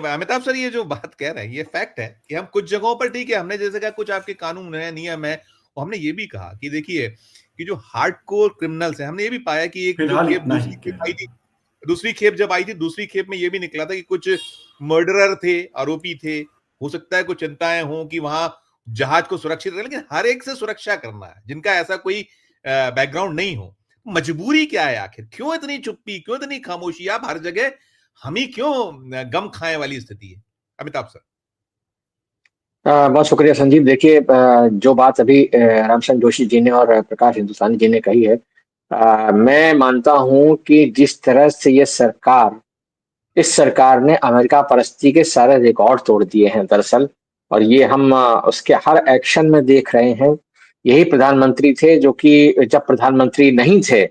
Amitabh sir, ये जो बात कह रहे हैं ये फैक्ट है कि हम कुछ जगहों पर ठीक है, हमने जैसे कहा कुछ आपके कानून है, नियम है, और हमने ये भी कहा कि देखिए कि जो हार्डकोर क्रिमिनल्स हैं, हमने ये भी पाया कि एक जो फिलहाल खेप इतना दूसरी ही खेप आई फिलहाल थी, दूसरी खेप जब आई थी, दूसरी खेप में ये भी निकला था कि कुछ मर्डरर थे, आरोपी थे। हो सकता है कुछ चिंताएं हों कि वहां जहाज को सुरक्षित रहे, लेकिन हर एक से सुरक्षा करना है जिनका ऐसा कोई बैकग्राउंड नहीं हो। मजबूरी क्या है आखिर? क्यों इतनी चुप्पी, क्यों इतनी खामोशी? आप हर जगह हम ही क्यों गम खाए वाली स्थिति है? अमिताभ सर। बहुत शुक्रिया संजीव। देखिए, जो बात अभी रामचंद्र जोशी जी ने और प्रकाश हिंदुस्तानी जी ने कही है, मैं मानता हूं कि जिस तरह से ये सरकार, इस सरकार ने अमेरिका परस्ती के सारे रिकॉर्ड तोड़ दिए हैं दरअसल। और ये हम उसके हर एक्शन में देख रहे हैं। यही प्रधानमंत्री थे जो कि जब प्रधानमंत्री नहीं थे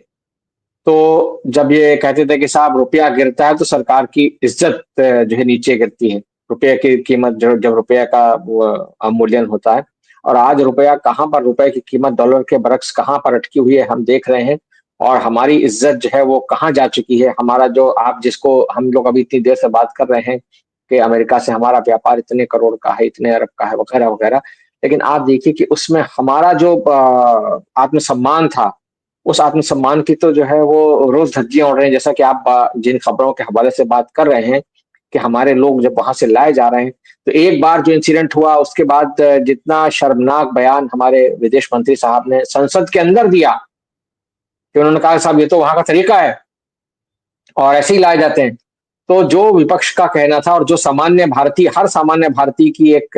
तो जब ये कहते थे कि साहब रुपया गिरता है तो सरकार की इज्जत जो है नीचे गिरती है। रुपये की कीमत, जो जब रुपये का वो अवमूल्यन होता है, और आज रुपया कहाँ पर, रुपए की कीमत डॉलर के बरक्स कहाँ पर अटकी हुई है हम देख रहे हैं। और हमारी इज्जत जो है वो कहाँ जा चुकी है। हमारा जो, आप जिसको हम लोग अभी इतनी देर से बात कर रहे हैं कि अमेरिका से हमारा व्यापार इतने करोड़ का है, इतने अरब का है, वगैरह वगैरह, लेकिन आप देखिए कि उसमें हमारा जो आत्मसम्मान था, उस आत्मसम्मान की तो जो है वो रोज धज्जियां उड़ रही हैं। जैसा कि आप जिन खबरों के हवाले से बात कर रहे हैं कि हमारे लोग जब वहां से लाए जा रहे हैं, तो एक बार जो इंसिडेंट हुआ उसके बाद जितना शर्मनाक बयान हमारे विदेश मंत्री साहब ने संसद के अंदर दिया कि उन्होंने कहा साहब ये तो वहां का तरीका है और ऐसे ही लाए जाते हैं। तो जो विपक्ष का कहना था और जो सामान्य भारतीय, हर सामान्य भारतीय की एक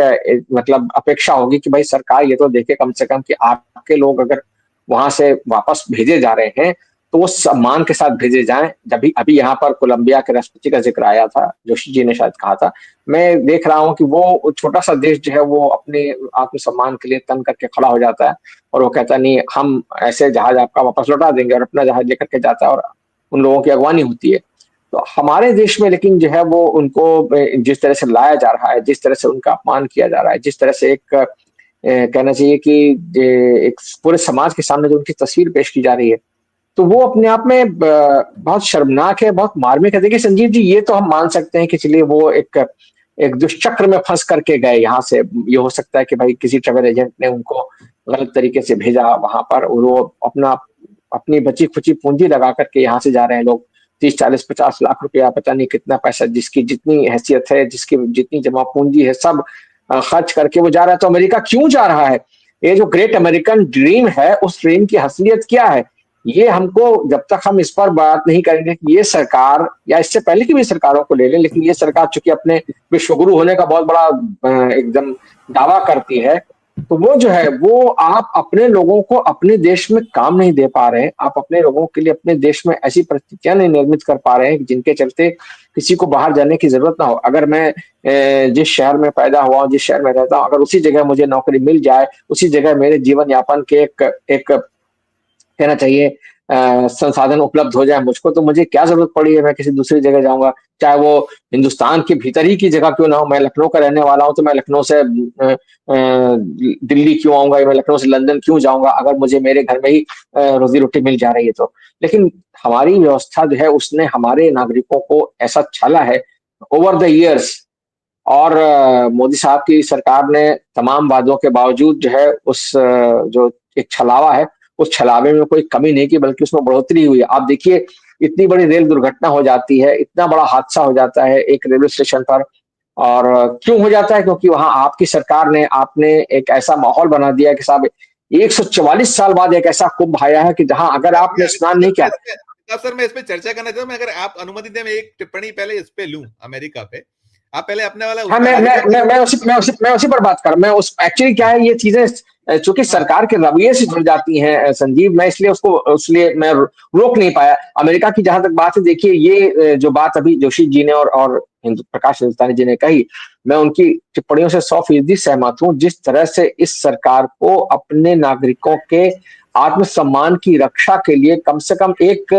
मतलब अपेक्षा होगी कि भाई सरकार ये तो देखे कम से कम कि आपके लोग अगर वहां से वापस भेजे जा रहे हैं तो वो सम्मान के साथ भेजे जाएं। जब भी अभी यहाँ पर कोलंबिया के राष्ट्रपति का जिक्र आया था, जोशी जी ने शायद कहा था, मैं देख रहा हूं कि वो छोटा सा देश जो है वो अपने आत्मसम्मान के लिए तन करके खड़ा हो जाता है और वो कहता नहीं हम ऐसे जहाज आपका वापस लौटा देंगे, और अपना जहाज लेकर के जाता है और उन लोगों की अगवानी होती है। तो हमारे देश में लेकिन जो है वो उनको जिस तरह से लाया जा रहा है, जिस तरह से उनका अपमान किया जा रहा है, जिस तरह से एक कहना चाहिए कि एक पूरे समाज के सामने जो उनकी तस्वीर पेश की जा रही है, तो वो अपने आप में बहुत शर्मनाक है, बहुत मार्मिक है। देखिए संजीव जी, ये तो हम मान सकते हैं कि चलिए वो एक एक दुष्चक्र में फंस करके गए यहाँ से। ये हो सकता है कि भाई किसी ट्रेवल एजेंट ने उनको गलत तरीके से भेजा वहां पर, और वो अपनी बची खुची पूंजी लगा करके यहाँ से जा रहे हैं लोग। 30 40 50 लाख रुपया, पता नहीं कितना पैसा, जिसकी जितनी हैसियत है, जिसकी जितनी जमा पूंजी है, सब खर्च करके वो जा रहा है। तो अमेरिका क्यों जा रहा है? ये जो ग्रेट अमेरिकन ड्रीम है, उस ड्रीम की असलियत क्या है? ये हमको, जब तक हम इस पर बात नहीं करेंगे कि ये सरकार, या इससे पहले की भी सरकारों को ले लें, लेकिन ये सरकार चूंकि अपने विश्वगुरु होने का बहुत बड़ा एकदम दावा करती है, तो वो जो है वो आप अपने लोगों को अपने देश में काम नहीं दे पा रहे हैं। आप अपने लोगों के लिए अपने देश में ऐसी परिस्थितियां नहीं निर्मित कर पा रहे हैं जिनके चलते किसी को बाहर जाने की जरूरत ना हो। अगर मैं जिस शहर में पैदा हुआ हूं, जिस शहर में रहता हूं, अगर उसी जगह मुझे नौकरी मिल जाए, उसी जगह मेरे जीवन यापन के एक कहना चाहिए संसाधन उपलब्ध हो जाए मुझको, तो मुझे क्या जरूरत पड़ी है मैं किसी दूसरी जगह जाऊंगा? चाहे वो हिंदुस्तान के भीतर ही की जगह क्यों ना हो। मैं लखनऊ का रहने वाला हूं, तो मैं लखनऊ से दिल्ली क्यों आऊंगा, या मैं लखनऊ से लंदन क्यों जाऊंगा, अगर मुझे मेरे घर में ही रोजी रोटी मिल जा रही है तो। लेकिन हमारी व्यवस्था जो है उसने हमारे नागरिकों को ऐसा छला है ओवर द ईयर्स। और मोदी साहब की सरकार ने तमाम वादों के बावजूद जो है उस जो एक छलावा है, उस छलावे में कोई कमी नहीं की, बल्कि उसमें बढ़ोतरी हुई है। आप देखिए, इतनी बड़ी रेल दुर्घटना हो जाती है, इतना बड़ा हादसा हो जाता है एक रेलवे स्टेशन पर, और क्यों हो जाता है? क्योंकि वहां आपकी सरकार ने, आपने एक ऐसा माहौल बना दिया है कि साहब 144 साल बाद एक ऐसा कुंभ आया है कि जहां अगर आपने स्नान नहीं किया। सर मैं इस पे चर्चा करना चाहता हूँ, अगर आप अनुमति दें मैं एक टिप्पणी पहले इस पे लूं, अमेरिका पे। आप पहले अपने वाला हाँ, मैं उसी पर बात कर, मैं उस एक्चुअली क्या है, ये चीजें चूंकि सरकार के रवैये से जुड़ जाती हैं संजीव, मैं इसलिए मैं रोक नहीं पाया। अमेरिका की जहां तक बात है, देखिए ये जो बात अभी जोशी जी ने और प्रकाश हिंदुस्तानी जी ने कही, मैं उनकी टिप्पणियों से 100% सहमत हूँ। जिस तरह से इस सरकार को अपने नागरिकों के आत्मसम्मान की रक्षा के लिए कम से कम एक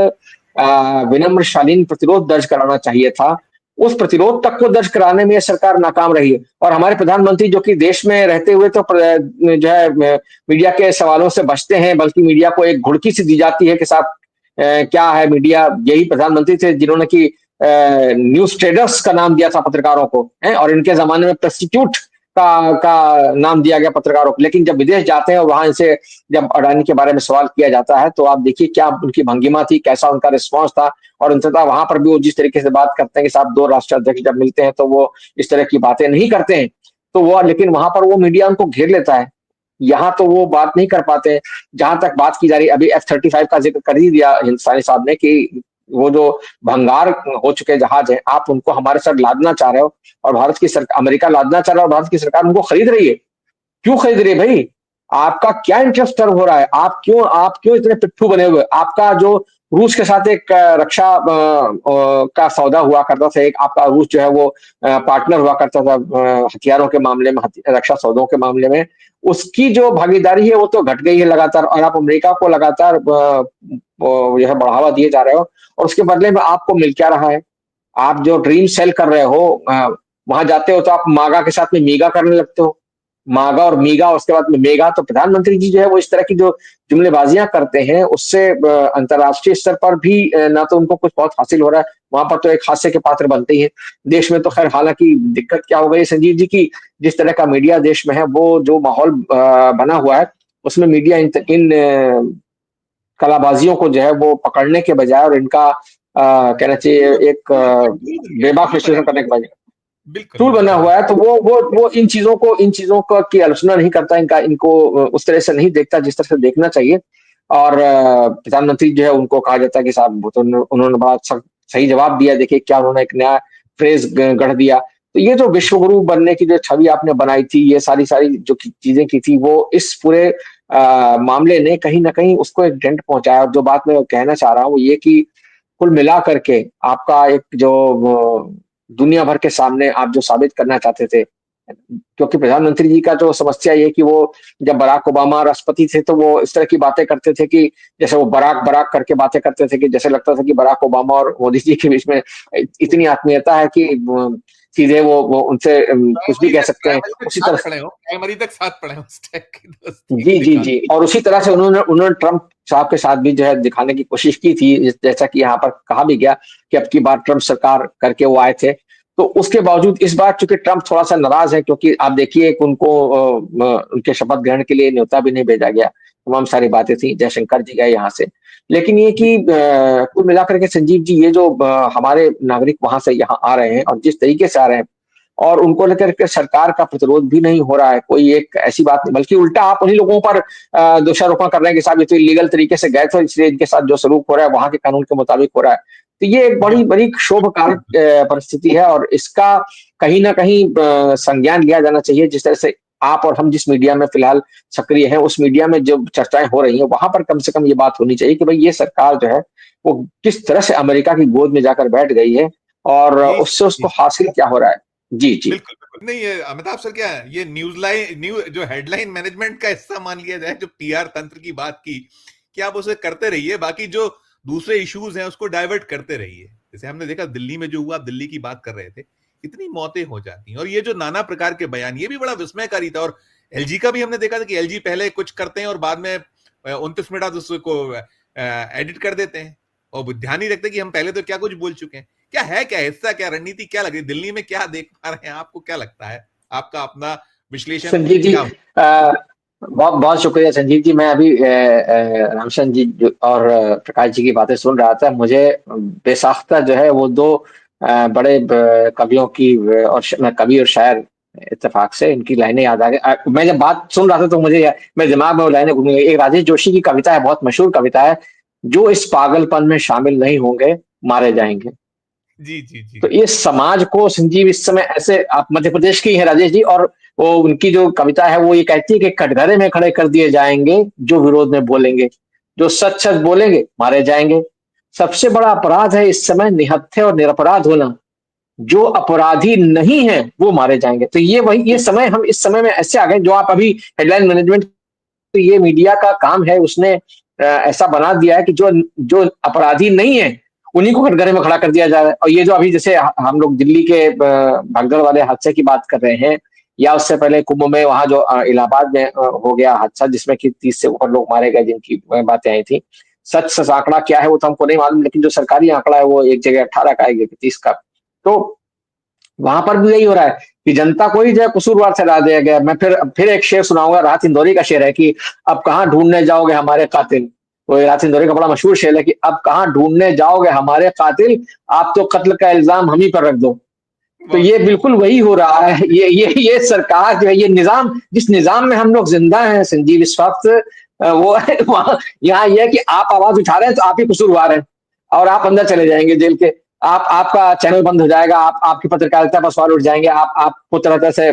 विनम्र शालीन प्रतिरोध दर्ज कराना चाहिए था, उस प्रतिरोध तक को दर्ज कराने में यह सरकार नाकाम रही है। और हमारे प्रधानमंत्री जो कि देश में रहते हुए तो जो है मीडिया के सवालों से बचते हैं, बल्कि मीडिया को एक घुड़की सी दी जाती है कि साहब क्या है मीडिया। यही प्रधानमंत्री थे जिन्होंने कि न्यूज ट्रेडर्स का नाम दिया था पत्रकारों को, है, और इनके जमाने में प्रोस्टिट्यूट का नाम दिया गया पत्रकारों को। लेकिन जब विदेश जाते हैं और वहां इनसे जब अडानी के बारे में सवाल किया जाता है तो आप देखिए क्या उनकी भंगिमा थी, कैसा उनका रिस्पॉन्स था। और अंततः वहां पर भी वो जिस तरीके से बात करते हैं कि साहब दो राष्ट्राध्यक्ष जब मिलते हैं तो वो इस तरह की बातें नहीं करते हैं, तो वो लेकिन वहां पर वो मीडिया उनको घेर लेता है। यहाँ तो वो बात नहीं कर पाते। जहां तक बात की जा रही, अभी F-35 का जिक्र कर ही दिया हिंदुस्तानी साहब ने कि वो जो भंगार हो चुके जहाज हैं, आप उनको हमारे साथ लादना चाह रहे हो, और भारत की सरकार, अमेरिका लादना चाह रहा है और भारत की सरकार उनको खरीद रही है। क्यों खरीद रही है भाई? आपका क्या इंटरेस्ट सर्व हो रहा है? आप क्यों इतने पिट्ठू बने हुए? आपका जो रूस के साथ एक रक्षा का सौदा हुआ करता था, एक आपका रूस जो है वो पार्टनर हुआ करता था हथियारों के मामले में, रक्षा सौदों के मामले में, उसकी जो भागीदारी है वो तो घट गई है लगातार, और आप अमेरिका को लगातार यह बढ़ावा दिए जा रहे हो, और उसके बदले में आपको मिल क्या रहा है? आप जो ड्रीम सेल कर रहे हो, वहां जाते हो तो आप मागा के साथ में मीगा करने लगते हो, मागा और मीगा, उसके बाद में मेगा। तो प्रधानमंत्री जी जो है वो इस तरह की जो जुमलेबाजियां करते हैं, उससे अंतर्राष्ट्रीय स्तर पर भी ना तो उनको कुछ बहुत हासिल हो रहा है, वहां पर तो एक हास्य के पात्र बनते ही है। देश में तो खैर हालांकि दिक्कत क्या हो गई संजीव जी की, जिस तरह का मीडिया देश में है, वो जो माहौल बना हुआ है, उसमें मीडिया इन कलाबाजियों को जो है वो पकड़ने के बजाय और इनका कहना चाहिए एक बेबाक विश्लेषण करने के बजाय बिल्कुल टूल बना बिल्कुल। हुआ है, तो वो इन चीजों को की आलोचना नहीं करता, इनका इनको उस तरह से नहीं देखता जिस तरह से देखना चाहिए। और प्रधानमंत्री जो है उनको कहा जाता है कि साहब वो तो उन्होंने बड़ा सही जवाब दिया, देखिए क्या उन्होंने एक नया फ्रेज गढ़ दिया। तो ये जो विश्वगुरु बनने की जो छवि आपने बनाई थी, ये सारी सारी जो चीजें की थी, वो इस पूरे मामले ने कहीं ना कहीं उसको एक डेंट पहुंचाया। और जो बात मैं कहना चाह रहा हूँ वो ये कि कुल मिला करके आपका एक जो दुनिया भर के सामने आप जो साबित करना चाहते थे, क्योंकि प्रधानमंत्री जी का जो समस्या ये कि वो जब बराक ओबामा राष्ट्रपति थे तो वो इस तरह की बातें करते थे कि जैसे वो बराक बराक करके बातें करते थे, कि जैसे लगता था कि बराक ओबामा और मोदी जी के बीच में इतनी आत्मीयता है कि सीधे वो उनसे कुछ भी कह सकते हैं। प्राइमरी तक उसी साथ तरह पढ़े हो, प्राइमरी तक साथ पढ़े हो, उस टाइप की दोस्ती जी जी जी, दिखाते और उसी तरह से उन्होंने उन्होंने ट्रंप साहब के साथ भी जो है दिखाने की कोशिश की थी, जैसा कि यहाँ पर कहा भी गया कि अब की बार ट्रंप सरकार करके वो आए थे। तो उसके बावजूद इस बार चूंकि ट्रंप थोड़ा सा नाराज है, क्योंकि आप देखिए कि उनको उनके शपथ ग्रहण के लिए न्योता भी नहीं भेजा गया, तमाम सारी बातें थी, जयशंकर जी गए यहाँ से। लेकिन ये कि कुल मिलाकर के संजीव जी, ये जो हमारे नागरिक वहां से यहाँ आ रहे हैं और जिस तरीके से आ रहे हैं, और उनको लेकर के सरकार का प्रतिरोध भी नहीं हो रहा है, कोई एक ऐसी बात नहीं, बल्कि उल्टा आप उन्हीं लोगों पर दोषारोपण कर रहे हैं कि साहब ये तो इलीगल तरीके से गए थे, इसलिए इनके साथ जो सलूक हो रहा है वहां के कानून के मुताबिक हो रहा है। तो ये एक बड़ी बड़ी क्षोभकारक परिस्थिति है, और इसका कहीं ना कहीं संज्ञान लिया जाना चाहिए। जिस तरह से आप और हम जिस मीडिया में फिलहाल सक्रिय हैं, उस मीडिया में जो चर्चाएं हो रही हैं, वहां पर कम से कम ये बात होनी चाहिए कि भाई ये सरकार जो है वो किस तरह से अमेरिका की गोद में जाकर बैठ गई है, और जी उससे उसको जी। हासिल क्या हो रहा है। जी जी। बिल्कुल बिल्कुल नहीं, ये अमिताभ सर क्या है, ये न्यूज जो हेडलाइन मैनेजमेंट का हिस्सा मान लिया जाए, जो पीआर तंत्र की बात की कि आप उसे करते रहिए, बाकी जो दूसरे इश्यूज हैं उसको डाइवर्ट करते रहिए। जैसे हमने देखा दिल्ली में जो हुआ, दिल्ली की बात कर रहे थे, इतनी मौतें हो जाती हैं, और ये जो नाना प्रकार के बयान, ये भी बड़ा विस्मयकारी था। और एलजी का भी हमने देखा था कि एलजी पहले कुछ करते हैं और बाद में 29 मिनट बाद उसको एडिट कर देते हैं, और ध्यान नहीं रखते कि हम पहले तो क्या कुछ बोल चुके हैं। क्या है, क्या हिस्सा, क्या रणनीति, क्या लग रही है दिल्ली में, क्या देख पा रहे हैं, आपको क्या लगता है, आपका अपना विश्लेषण संजीव जी, क्या? बहुत बहुत शुक्रिया संजीव जी। मैं अभी रामचंद्र जी और प्रकाश जी की बातें सुन रहा था, मुझे बेसाख्ता जो है वो दो बड़े कवियों की कवि और शायर इत्तेफाक से इनकी लाइनें याद आ गई। मैं जब बात सुन रहा था तो मुझे मेरे दिमाग में वो लाइनें घूम गई। एक राजेश जोशी की कविता है, बहुत मशहूर कविता है, जो इस पागलपन में शामिल नहीं होंगे मारे जाएंगे। जी जी जी। तो ये समाज को संजीव इस समय ऐसे, आप मध्य प्रदेश की हैं राजेश जी, और वो उनकी जो कविता है वो ये कहती है कि कटघरे में खड़े कर दिए जाएंगे जो विरोध में बोलेंगे, जो सच सच बोलेंगे मारे जाएंगे। सबसे बड़ा अपराध है इस समय निहत्थे और निरपराध होना, जो अपराधी नहीं है वो मारे जाएंगे। तो ये वही, ये समय, हम इस समय में ऐसे आ गए, जो आप अभी हेडलाइन मैनेजमेंट, तो ये मीडिया का काम है, उसने ऐसा बना दिया है कि जो जो अपराधी नहीं है उन्हीं को कटघरे में खड़ा कर दिया जा रहा है। और ये जो अभी जैसे हम लोग दिल्ली के भगदड़ वाले हादसे की बात कर रहे हैं, या उससे पहले कुंभ में वहां जो इलाहाबाद में हो गया हादसा जिसमें कि 30 से ऊपर लोग मारे गए, जिनकी बातें आई थी, सच आंकड़ा क्या है वो तो हमको नहीं मालूम, लेकिन जो सरकारी आंकड़ा है वो एक जगह 18 का, एक जगह 30 का। तो वहां पर भी यही हो रहा है कि जनता को ही जो है कसूरवार ठहरा दिया गया। मैं फिर एक शेर सुनाऊंगा, राहत इंदौरी का शेर है कि अब कहाँ ढूंढने जाओगे हमारे कातिल। तो ये राहत इंदौरी का बड़ा मशहूर शेर है कि अब कहाँ ढूंढने जाओगे हमारे कातिल, आप तो कत्ल का इल्जाम हम ही पर रख दो। तो वाह! ये बिल्कुल वही हो रहा है। ये सरकार जो है, ये निजाम, जिस निजाम में हम लोग जिंदा हैं संजीव इस वक्त, वो वहाँ यहाँ ये है कि आप आवाज उठा रहे हैं तो आप ही कसूरवार हैं, और आप अंदर चले जाएंगे जेल के। आप आपका चैनल बंद हो जाएगा, आप आपकी पत्रकारिता पर सवाल उठ जाएंगे, आपको तरह तरह से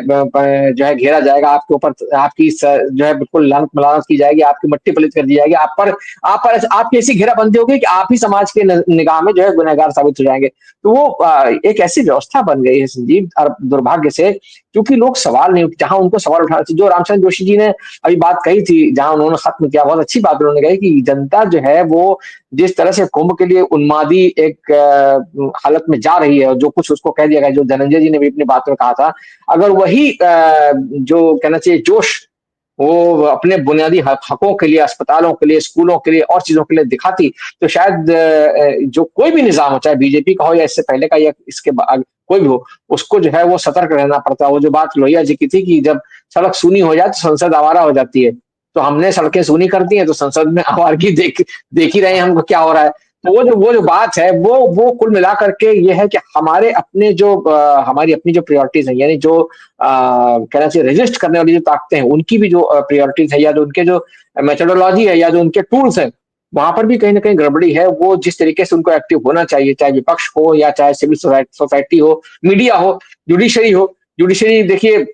जो है घेरा जाएगा, आपके ऊपर आपकी जो है बिल्कुल लानत मलानत की जाएगी, आपकी मट्टी पलित कर दी जाएगी, आप पर आपकी ऐसी घेराबंदी होगी कि आप ही समाज के निगाह में जो है गुनहगार साबित हो जाएंगे। तो वो एक ऐसी व्यवस्था बन गई है संजीव, और दुर्भाग्य से, क्योंकि लोग सवाल नहीं, जहां उनको सवाल उठाना चाहिए। जो रामचंद्र जोशी जी ने अभी बात कही थी, जहां उन्होंने खत्म किया, बहुत अच्छी बात उन्होंने कही कि जनता जो है वो जिस तरह से कुंभ के लिए उन्मादी एक हालत में जा रही है, और जो कुछ उसको कह दिया गया, जो धनंजय जी ने भी अपनी बात में कहा था, अगर वही जो कहना चाहिए जोश वो अपने बुनियादी हकों के लिए, अस्पतालों के लिए, स्कूलों के लिए और चीजों के लिए दिखाती, तो शायद जो कोई भी निजाम हो, चाहे बीजेपी का हो या इससे पहले का या इसके बाद कोई भी हो, उसको जो है वो सतर्क रहना पड़ता है। वो जो बात लोहिया जी की थी कि जब सड़क सूनी हो जाए तो संसद आवारा हो जाती है, तो हमने सड़कें सूनी कर दी हैं, तो संसद में आवारगी देख ही रहे हैं हमको क्या हो रहा है। तो वो जो बात है, वो कुल मिलाकर के ये है कि हमारे अपने जो हमारी अपनी जो प्रायोरिटीज है, यानी जो कहना चाहिए रेजिस्ट करने वाली जो ताकतें हैं, उनकी भी जो प्रायोरिटीज है, या जो उनके जो मेथोडोलॉजी है, या जो उनके टूल्स हैं, वहां पर भी कहीं ना कहीं गड़बड़ी है। वो जिस तरीके से उनको एक्टिव होना चाहिए, चाहे विपक्ष हो या चाहे सिविल सोसाइटी हो, मीडिया हो, जुडिशरी हो। जुडिशरी देखिए,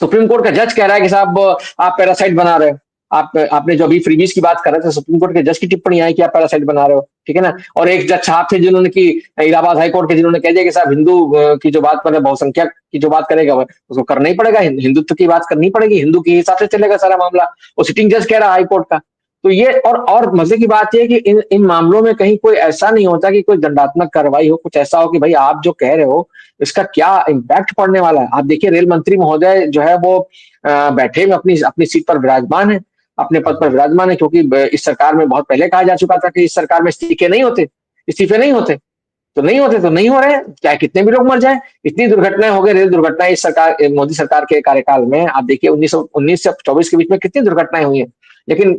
सुप्रीम कोर्ट का जज कह रहा है कि साहब आप पैरासाइट बना रहे हो। आपने जो अभी फ्रीबीज की बात कर रहे थे, सुप्रीम कोर्ट के जज की टिप्पणी आई कि आप पैरासाइट बना रहे हो, ठीक है ना। और एक जज साहब थे जिन्होंने की इलाहाबाद हाई कोर्ट के, जिन्होंने कह दिया कि साहब हिंदू की जो बात करे, बहुसंख्यक की जो बात करेगा उसको करना ही पड़ेगा, हिंदुत्व की बात करनी पड़ेगी, हिंदू के हिसाब से चलेगा सारा मामला। वो सिटिंग जज कह रहा हाई कोर्ट का। तो ये और मजे की बात यह है कि इन मामलों में कहीं कोई ऐसा नहीं होता कि कोई दंडात्मक कार्रवाई हो, कुछ ऐसा हो कि भाई आप जो कह रहे हो इसका क्या इम्पैक्ट पड़ने वाला है। आप देखिए, रेल मंत्री महोदय जो है वो बैठे में अपनी अपनी सीट पर विराजमान है, अपने पद पर विराजमान है, क्योंकि इस सरकार में बहुत पहले कहा जा चुका था कि इस सरकार में इस्तीफे नहीं होते, तो नहीं होते, तो नहीं हो रहे हैं, चाहे कितने भी लोग मर जाएं। इतनी दुर्घटनाएं हो गई, रेल दुर्घटनाएं इस सरकार, मोदी सरकार के कार्यकाल में। आप देखिए 1919 से 24 के बीच में कितनी दुर्घटनाएं हुई हैं, लेकिन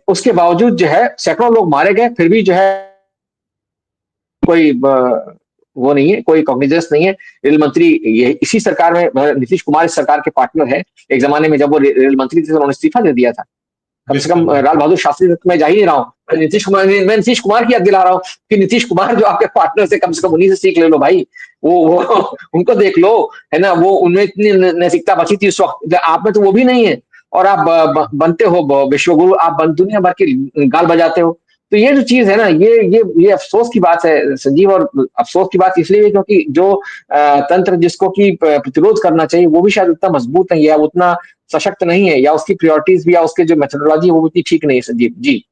उसके बावजूद जो है सैकड़ों लोग मारे गए, फिर भी जो है कोई वो नहीं है, कोई कॉग्निजेंस नहीं है। रेल मंत्री ये इसी सरकार में, नीतीश कुमार इस सरकार के पार्टनर है। एक जमाने में जब वो रेल मंत्री थे, उन्होंने इस्तीफा दे दिया था। कम से कम लाल बहादुर शास्त्री तक मैं जा ही नहीं रहा हूँ, मैं नीतीश कुमार की याद दिला रहा हूँ कि नीतीश कुमार जो आपके पार्टनर से, कम से कम उन्हीं से सीख ले लो भाई। वो उनको देख लो, है ना। वो उनमें इतनी नैतिकता बची थी उस वक्त, आप में तो वो भी नहीं है। और आप बनते हो विश्वगुरु, आप दुनिया भर की गाल बजाते हो। तो ये जो चीज है ना, ये अफसोस की बात है संजीव। और अफसोस की बात इसलिए है क्योंकि जो तंत्र जिसको की प्रतिरोध करना चाहिए, वो भी शायद उतना मजबूत नहीं है, उतना सशक्त नहीं है, या उसकी प्रायोरिटीज भी, या उसके जो मेथोडोलॉजी वो उतनी ठीक नहीं है संजीव जी।